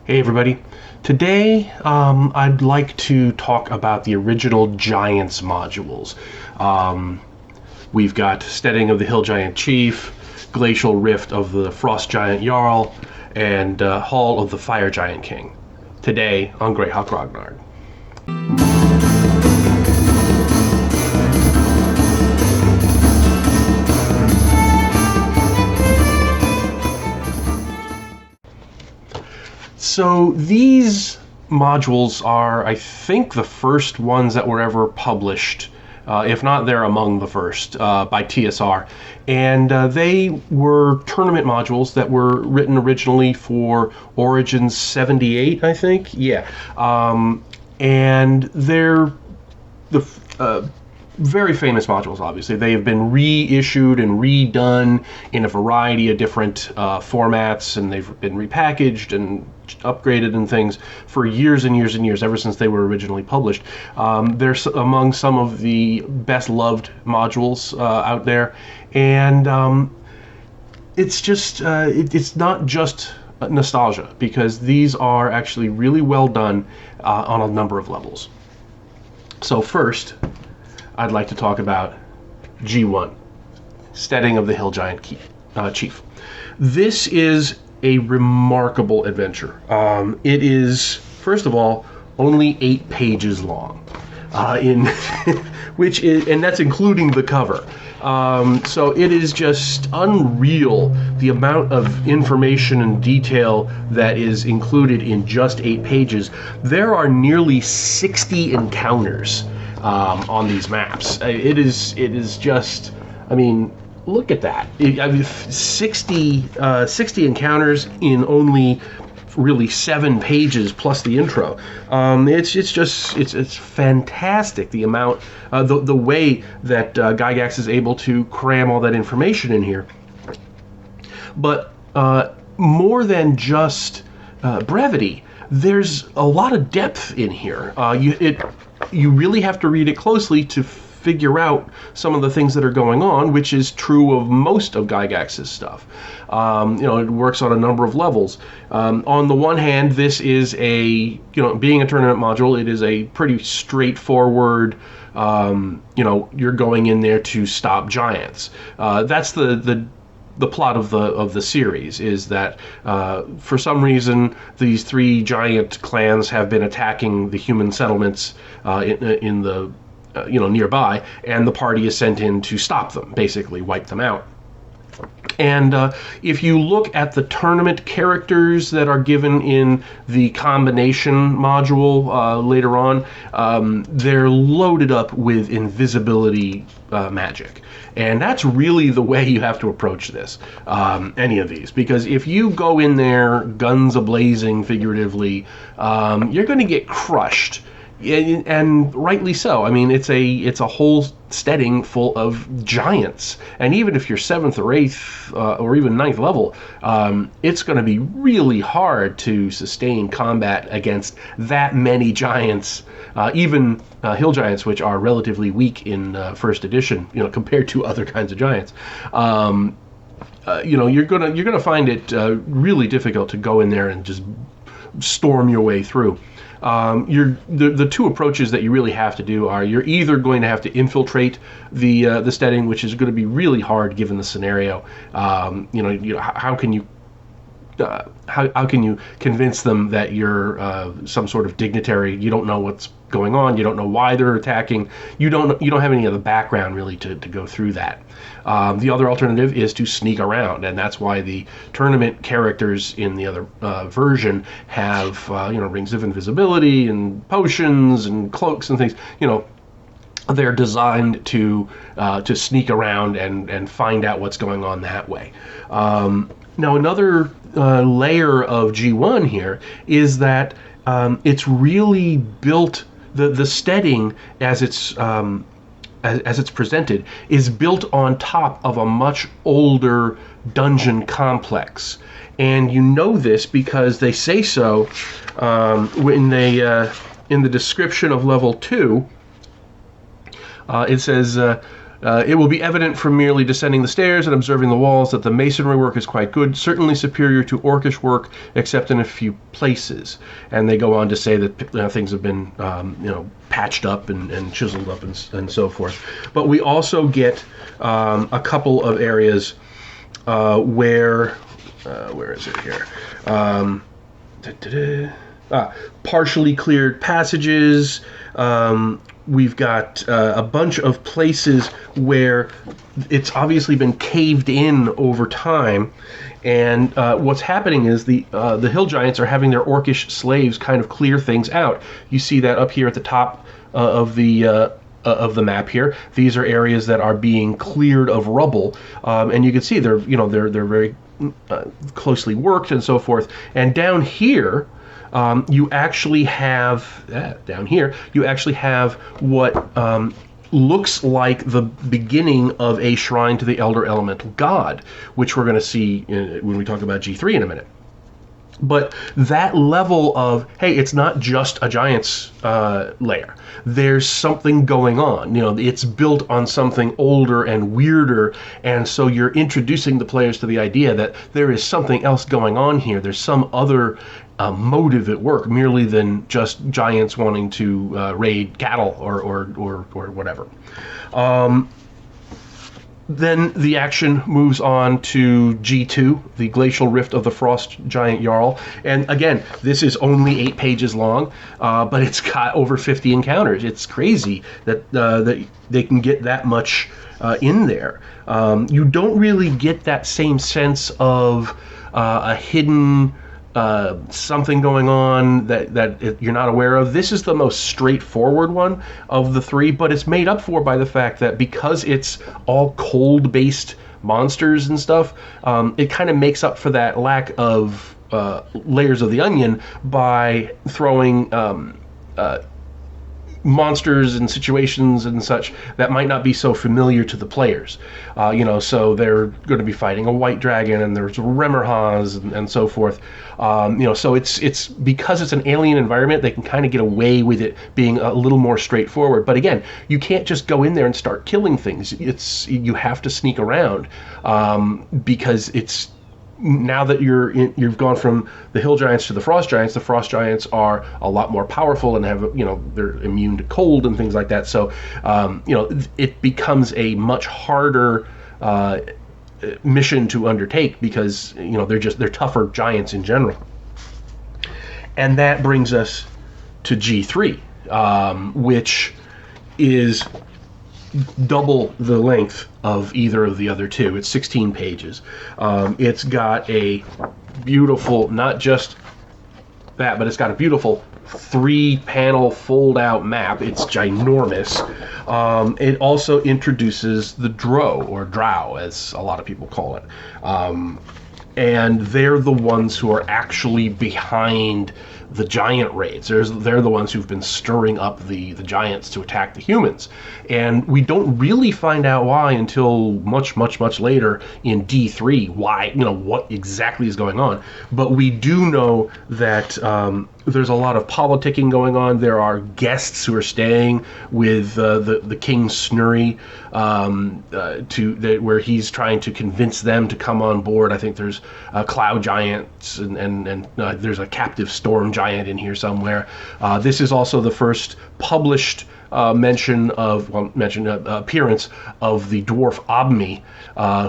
Hey everybody. Today I'd like to talk about the original Giants modules. We've got Steading of the Hill Giant Chief, Glacial Rift of the Frost Giant Jarl, and Hall of the Fire Giant King. Today on Greyhawk Grognard. So these modules are, I think, the first ones that were ever published. If not, they're among the first by TSR. And they were tournament modules that were written originally for Origins 78, I think. Yeah. And they're the very famous modules, obviously. They have been reissued and redone in a variety of different formats, and they've been repackaged and upgraded and things for years and years and years, ever since they were originally published. They're among some of the best loved modules out there, and it's just it's not just nostalgia, because these are actually really well done on a number of levels. So first, I'd like to talk about G1, Steading of the Hill Giant Chief. This is a remarkable adventure. It is, first of all, only 8 pages long, which is, and that's including the cover. So it is just unreal the amount of information and detail that is included in just 8 pages. There are nearly 60 encounters on these maps. It is just, I mean, look at that. 60 encounters in only really 7 pages plus the intro. It's fantastic, the amount, the way that Gygax is able to cram all that information in here. But more than just brevity, there's a lot of depth in here. You really have to read it closely to figure out some of the things that are going on, which is true of most of Gygax's stuff. It works on a number of levels. On the one hand, this is being a tournament module, it is a pretty straightforward, you're going in there to stop giants. That's the plot of the series, is that for some reason these 3 giant clans have been attacking the human settlements in the nearby, and the party is sent in to stop them, basically wipe them out. And if you look at the tournament characters that are given in the combination module later on, they're loaded up with invisibility magic. And that's really the way you have to approach this, any of these. Because if you go in there guns a-blazing, figuratively, you're going to get crushed. And rightly so. I mean, it's a whole steading full of giants, and even if you're 7th or 8th or even 9th level, it's going to be really hard to sustain combat against that many giants, even hill giants, which are relatively weak in first edition, compared to other kinds of giants. You're gonna find it really difficult to go in there and just storm your way through. The 2 approaches that you really have to do are, you're either going to have to infiltrate the steading, which is going to be really hard given the scenario. How can you convince them that you're some sort of dignitary? You don't know what's going on. You don't know why they're attacking. You don't have any of the background really to go through that. The other alternative is to sneak around, and that's why the tournament characters in the other version have rings of invisibility and potions and cloaks and things. They're designed to sneak around and find out what's going on that way. Now, another layer of G1 here is that it's really built, the steading as it's presented is built on top of a much older dungeon complex. And you know this because they say so when they in the description of level 2. It says It will be evident from merely descending the stairs and observing the walls that the masonry work is quite good, certainly superior to orcish work, except in a few places. And they go on to say that things have been, patched up and chiseled up and so forth. But we also get a couple of areas where is it here? Partially cleared passages. We've got a bunch of places where it's obviously been caved in over time, and what's happening is the hill giants are having their orcish slaves kind of clear things out. You see that up here at the top of the map here. These are areas that are being cleared of rubble, and you can see they're very closely worked and so forth. And down here, you actually have what looks like the beginning of a shrine to the Elder Elemental God, which we're going to see when we talk about G3 in a minute. But that level of, hey, it's not just a giant's lair. There's something going on. It's built on something older and weirder, and so you're introducing the players to the idea that there is something else going on here. There's some other motive at work, merely than just giants wanting to raid cattle or whatever. Then the action moves on to G2, the Glacial Rift of the Frost Giant Jarl. And again, this is only 8 pages long, but it's got over 50 encounters. It's crazy that they can get that much in there. You don't really get that same sense of a hidden something going on that you're not aware of. This is the most straightforward one of the 3, but it's made up for by the fact that because it's all cold-based monsters and stuff, it kind of makes up for that lack of layers of the onion by throwing monsters and situations and such that might not be so familiar to the players. So they're going to be fighting a white dragon, and there's Remmerhaz and so forth. So it's because it's an alien environment, they can kind of get away with it being a little more straightforward. But again, you can't just go in there and start killing things. You have to sneak around because it's now that you've gone from the hill giants to the frost giants are a lot more powerful and have they're immune to cold and things like that. So it becomes a much harder mission to undertake because they're tougher giants in general. And that brings us to G3, which is double the length of either of the other two. It's 16 pages. It's got a beautiful, not just that, but it's got a beautiful 3-panel fold-out map. It's ginormous. It also introduces the drow, as a lot of people call it. And they're the ones who are actually behind the giant raids. They're the ones who've been stirring up the giants to attack the humans. And we don't really find out why until much, much, much later in D3, why, what exactly is going on. But we do know that there's a lot of politicking going on. There are guests who are staying with the King Snurry where he's trying to convince them to come on board. I think there's cloud giants and there's a captive storm giant in here somewhere. This is also the first published appearance of the dwarf Obmi,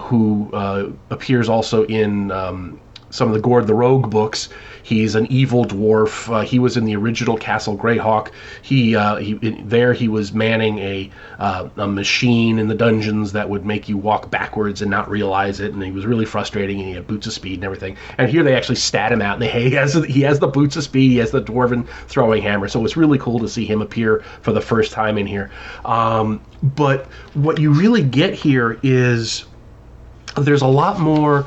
who appears also in some of the Gord the Rogue books. He's an evil dwarf. He was in the original Castle Greyhawk. He was manning a machine in the dungeons that would make you walk backwards and not realize it, and he was really frustrating, and he had boots of speed and everything. And here they actually stat him out, and he has the boots of speed, he has the dwarven throwing hammer, so it's really cool to see him appear for the first time in here. But what you really get here is there's a lot more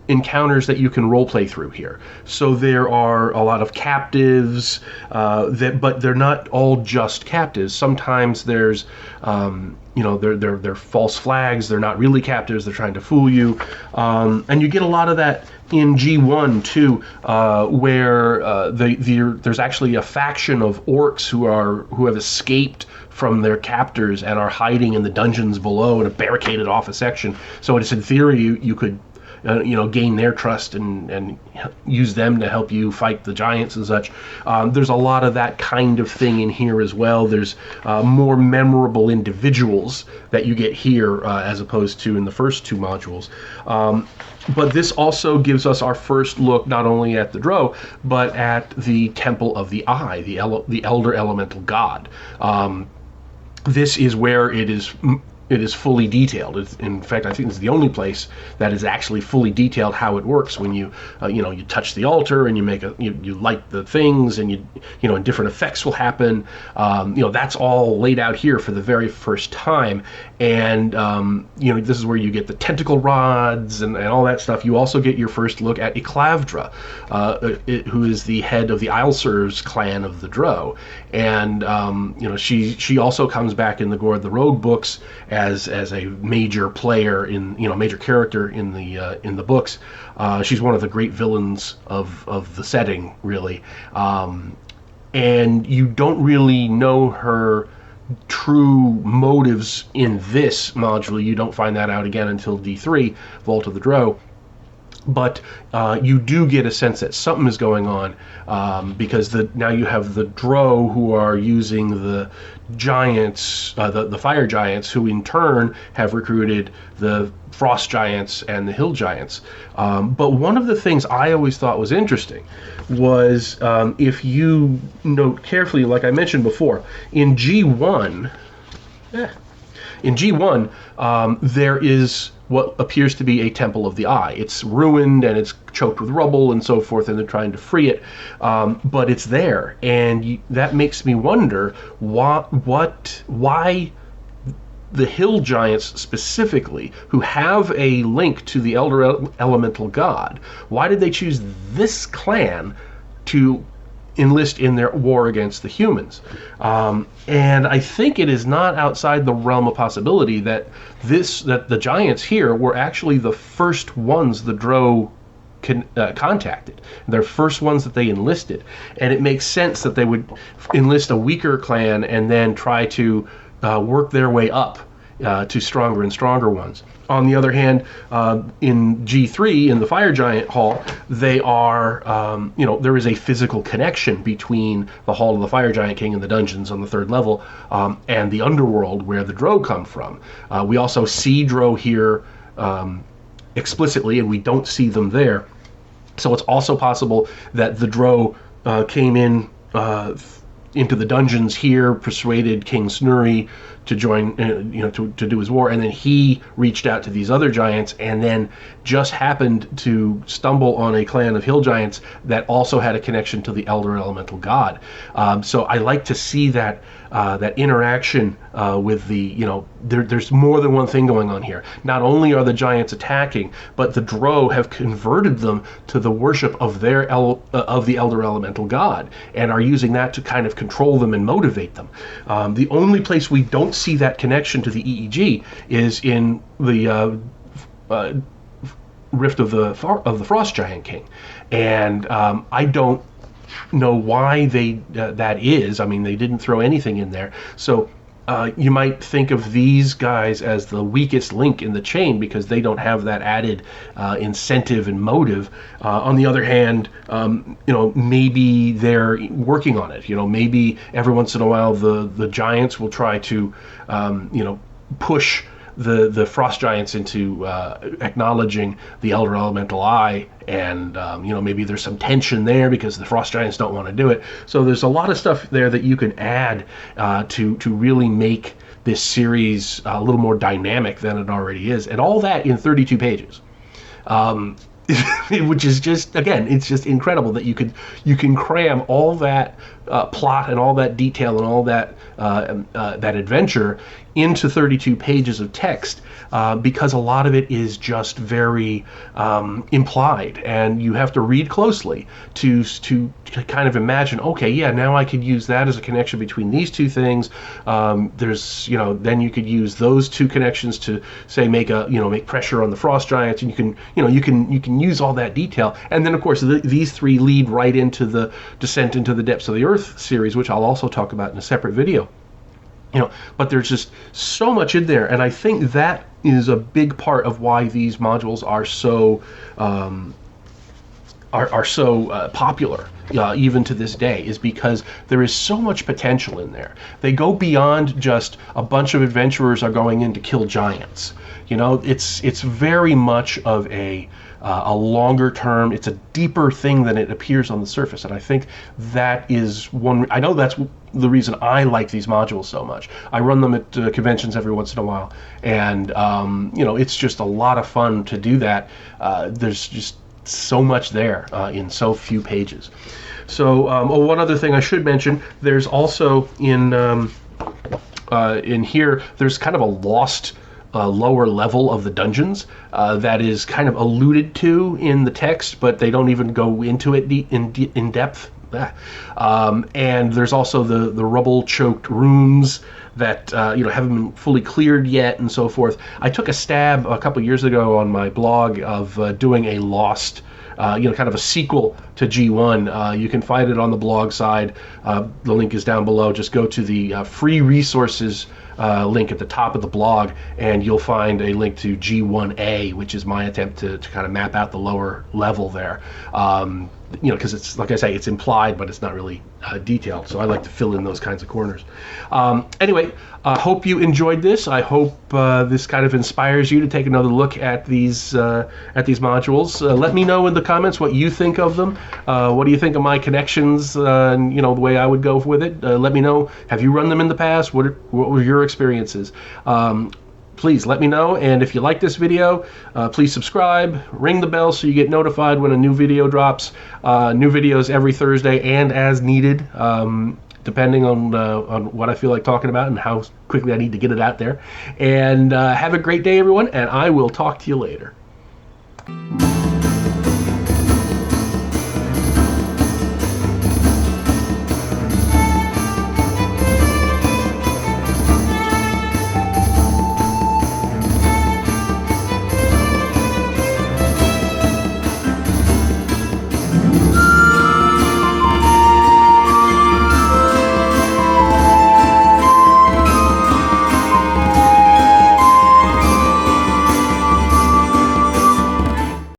encounters that you can roleplay through here. So there are a lot of captives, but they're not all just captives. Sometimes there's, they're false flags. They're not really captives. They're trying to fool you, and you get a lot of that in G1 too, where there's actually a faction of orcs who have escaped from their captors and are hiding in the dungeons below and have barricaded off a section. So it's in theory you could gain their trust and use them to help you fight the giants and such. There's a lot of that kind of thing in here as well. There's more memorable individuals that you get here as opposed to in the first two modules. But this also gives us our first look not only at the Drow, but at the Temple of the Eye, the Elder Elemental God. This is where it is fully detailed. In fact, I think it's the only place that is actually fully detailed how it works. When you you touch the altar and you light the things, and and different effects will happen. That's all laid out here for the very first time. And this is where you get the tentacle rods and all that stuff. You also get your first look at Iclavdra, who is the head of the Islesers clan of the Drow, and she also comes back in the Gore of the Rogue books as a major player major character in the books. She's one of the great villains of the setting, really, and you don't really know her true motives in this module. You don't find that out again until D3, Vault of the Drow. But you do get a sense that something is going on, because now you have the Drow who are using the giants, the fire giants, who in turn have recruited the frost giants and the hill giants. But one of the things I always thought was interesting was, if you note carefully, like I mentioned before, in G1, there is what appears to be a Temple of the Eye. It's ruined and it's choked with rubble and so forth, and they're trying to free it, but it's there, and that makes me wonder why the hill giants specifically, who have a link to the Elder Elemental God, why did they choose this clan to enlist in their war against the humans? And I think it is not outside the realm of possibility that the giants here were actually the first ones the Drow contacted. They're first ones that they enlisted, and it makes sense that they would enlist a weaker clan and then try to work their way up to stronger and stronger ones. On the other hand, in G3, in the Fire Giant Hall, they are, there is a physical connection between the Hall of the Fire Giant King and the dungeons on the 3rd level, and the underworld where the Drow come from. We also see Drow here explicitly, and we don't see them there. So it's also possible that the Drow came in into the dungeons here, persuaded King Snurri to join, to do his war, and then he reached out to these other giants, and then just happened to stumble on a clan of hill giants that also had a connection to the Elder Elemental God. So I like to see that interaction with the, there's more than one thing going on here. Not only are the giants attacking, but the Drow have converted them to the worship of of the Elder Elemental God, and are using that to kind of control them and motivate them. The only place we don't see that connection to the EEG is in the Rift of the Frost Giant King, and I don't know why that is. I mean, they didn't throw anything in there, so you might think of these guys as the weakest link in the chain because they don't have that added incentive and motive. On the other hand, maybe they're working on it. Maybe every once in a while the giants will try to push the frost giants into acknowledging the Elder Elemental Eye, and maybe there's some tension there because the frost giants don't want to do it. So there's a lot of stuff there that you can add to really make this series a little more dynamic than it already is, and all that in 32 pages. Which is just, again, it's just incredible that you can cram all that plot and all that detail and all that adventure into 32 pages of text, because a lot of it is just very implied, and you have to read closely to kind of imagine, okay, yeah, now I could use that as a connection between these two things. There's, then you could use those two connections to say make pressure on the frost giants, and you can use all that detail, and then of course these three lead right into the Descent into the Depths of the Earth series, which I'll also talk about in a separate video. But there's just so much in there, and I think that is a big part of why these modules are so popular, even to this day, is because there is so much potential in there. They go beyond just a bunch of adventurers are going in to kill giants. It's very much of a longer term. It's a deeper thing than it appears on the surface, and I think that is one. I know that's the reason I like these modules so much. I run them at conventions every once in a while, and it's just a lot of fun to do that. There's just so much there in so few pages. So, one other thing I should mention: there's also in here, there's kind of a lost lower level of the dungeons that is kind of alluded to in the text, but they don't even go into it in depth. And there's also the rubble-choked rooms that haven't been fully cleared yet, and so forth. I took a stab a couple years ago on my blog of doing a lost, kind of a sequel to G1. You can find it on the blog side. The link is down below. Just go to the free resources link at the top of the blog, and you'll find a link to G1A, which is my attempt to kind of map out the lower level there. Because it's, like I say, it's implied, but it's not really detailed. So I like to fill in those kinds of corners. Anyway, I hope you enjoyed this. I hope this kind of inspires you to take another look at these modules. Let me know in the comments what you think of them. What do you think of my connections and the way I would go with it? Let me know. Have you run them in the past? What were your experiences? Please let me know, and if you like this video, please subscribe, ring the bell so you get notified when a new video drops. New videos every Thursday and as needed, depending on what I feel like talking about and how quickly I need to get it out there. And have a great day, everyone, and I will talk to you later.